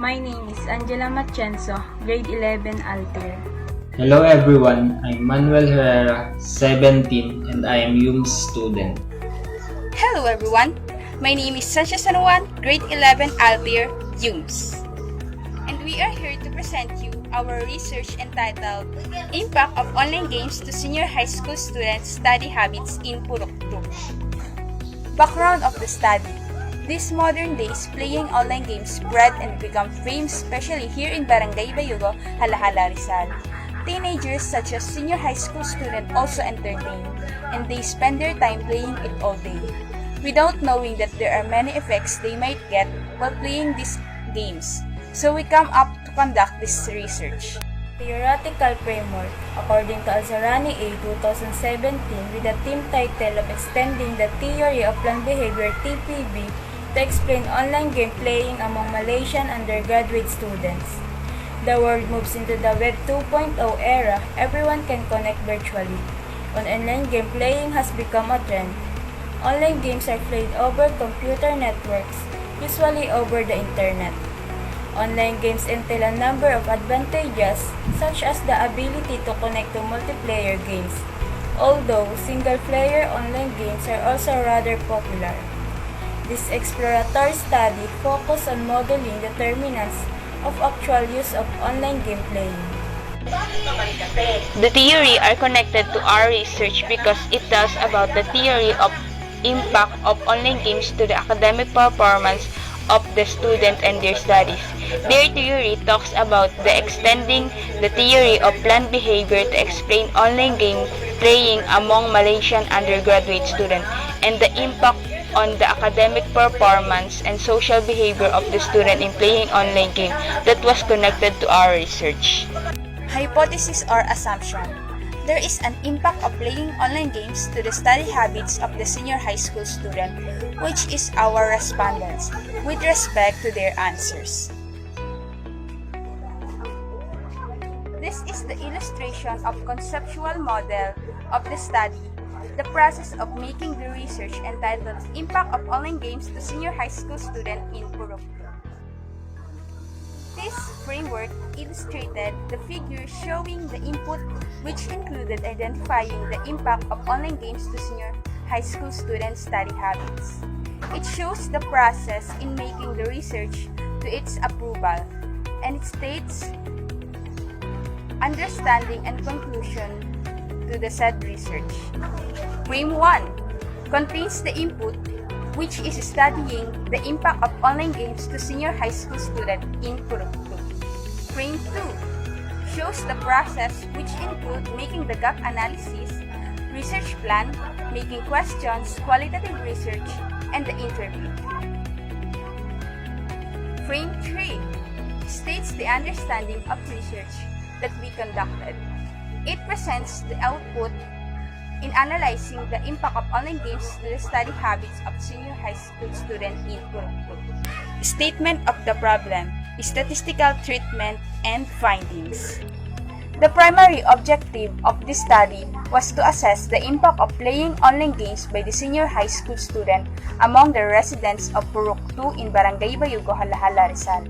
My name is Angela Machenzo, grade 11 Altair. Hello everyone, I'm Manuel Herrera, 17, and I am UMS student. Hello everyone, my name is Sanchez San Juan, grade 11 Altair, UMS. And we are here to present you our research entitled Impact of Online Games to Senior High School Students' Study Habits in Pr1. Background of the study. These modern days, playing online games spread and become famous, especially here in Barangay Bayugo, Halahala, Rizal. Teenagers such as senior high school students also entertain, and they spend their time playing it all day, without knowing that there are many effects they might get while playing these games. So we come up to conduct this research. Theoretical framework, according to Alzarani A. 2017, with the team title of Extending the Theory of Learned Behavior (TPB) to explain online game playing among Malaysian undergraduate students. The world moves into the Web 2.0 era. Everyone can connect virtually. Online game playing has become a trend. Online games are played over computer networks, usually over the internet. Online games entail a number of advantages, such as the ability to connect to multiplayer games, although single-player online games are also rather popular. This exploratory study focused on modeling determinants of actual use of online game playing. The theory are connected to our research because it tells about the theory of impact of online games to the academic performance of the student and their studies. Their theory talks about the extending the theory of learned behavior to explain online game playing among Malaysian undergraduate students and the impact on the academic performance and social behavior of the student in playing online game that was connected to our research. Hypothesis or assumption. There is an impact of playing online games to the study habits of the senior high school student, which is our respondents, with respect to their answers. This is the illustration of conceptual model of the study, the process of making the research entitled Impact of Online Games to Senior High School Student in Pr1. This framework illustrated the figure showing the input, which included identifying the impact of online games to senior high school students' study habits. It shows the process in making the research to its approval, and it states understanding and conclusion to the said research. Frame 1 contains the input, which is studying the impact of online games to senior high school students in Pr1. Frame 2 shows the process, which include making the gap analysis, research plan, making questions, qualitative research, and the interview. Frame 3 states the understanding of research that we conducted. It presents the output in analyzing the impact of online games to the study habits of senior high school students in Pr1. Statement of the problem, statistical treatment, and findings. The primary objective of this study was to assess the impact of playing online games by the senior high school student among the residents of Pr1 in Barangay Bayugo, Halahala, Rizal.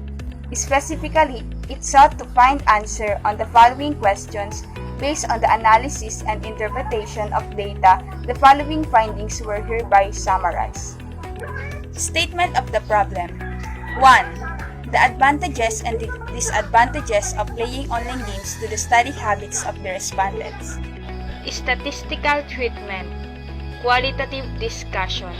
Specifically, it sought to find answer on the following questions. Based on the analysis and interpretation of data, the following findings were hereby summarized. Statement of the problem. 1. The advantages and disadvantages of playing online games to the study habits of the respondents. Statistical treatment. Qualitative discussion.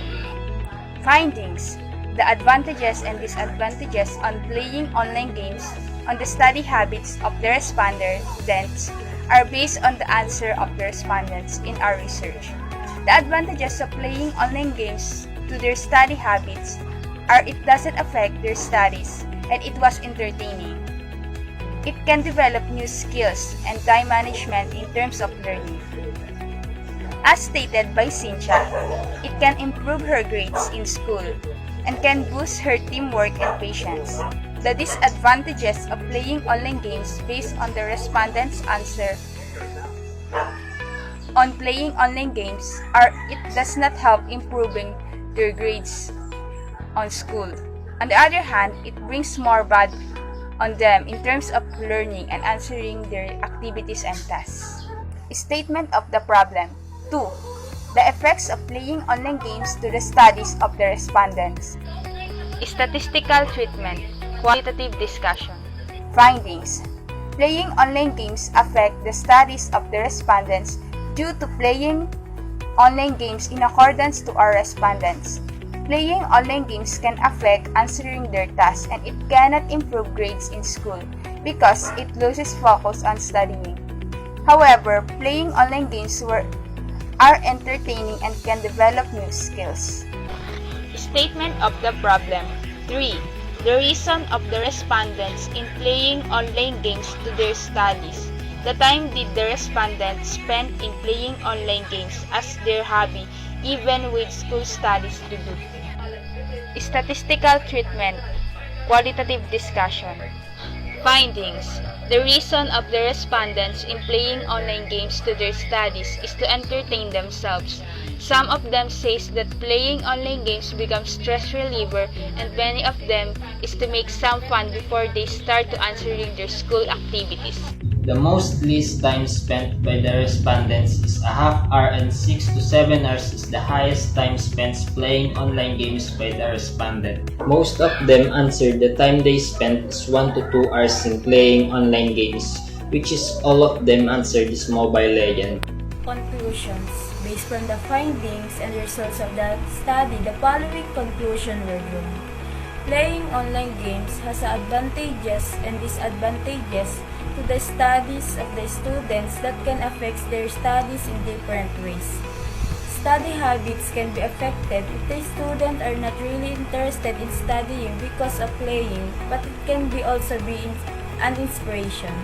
Findings. The advantages and disadvantages on playing online games on the study habits of the respondents are based on the answer of the respondents in our research. The advantages of playing online games to their study habits are it doesn't affect their studies and it was entertaining. It can develop new skills and time management in terms of learning. As stated by Cynthia, it can improve her grades in school and can boost her teamwork and patience. The disadvantages of playing online games based on the respondents' answer on playing online games are it does not help improving their grades on school. On the other hand, it brings more bad on them in terms of learning and answering their activities and tasks. Statement of the problem. 2. The effects of playing online games to the studies of the respondents. Statistical treatment, qualitative discussion. Findings. Playing online games affect the studies of the respondents due to playing online games in accordance to our respondents. Playing online games can affect answering their tasks and it cannot improve grades in school because it loses focus on studying. However, playing online games are entertaining and can develop new skills. Statement of the problem. 3. The reason of the respondents in playing online games to their studies. The time did the respondents spend in playing online games as their hobby, even with school studies to do? Statistical treatment, qualitative discussion. Findings. The reason of the respondents in playing online games to their studies is to entertain themselves. Some of them says that playing online games becomes stress reliever and many of them is to make some fun before they start to answering their school activities. The most least time spent by the respondents is a half hour and 6 to 7 hours is the highest time spent playing online games by the respondent. Most of them answered the time they spent is 1 to 2 hours in playing online games, which is all of them answered is Mobile Legends. Conclusions. Based from the findings and results of the study, the following conclusion were drawn. Playing online games has advantages and disadvantages to the studies of the students that can affect their studies in different ways. Study habits can be affected if the students are not really interested in studying because of playing, but it can be also be an inspiration.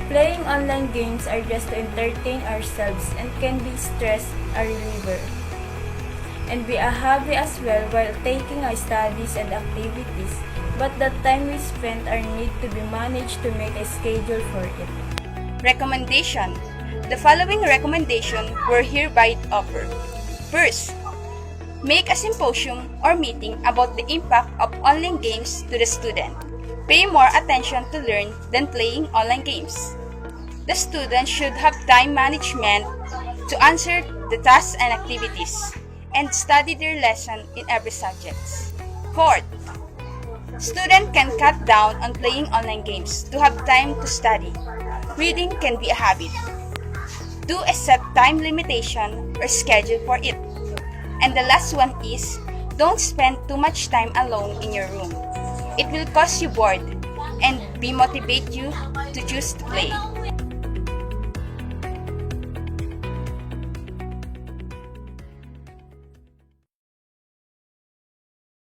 Playing online games are just to entertain ourselves and can be stress reliever and be a hobby as well while taking our studies and activities, but the time we spend are need to be managed to make a schedule for it. Recommendation. The following recommendation were hereby offered. First, make a symposium or meeting about the impact of online games to the student. Pay more attention to learn than playing online games. The student should have time management to answer the tasks and activities and study their lesson in every subject. Fourth, student can cut down on playing online games to have time to study. Reading can be a habit. Do a set time limitation or schedule for it. And the last one is, don't spend too much time alone in your room. It will cause you bored and demotivate you to choose to play.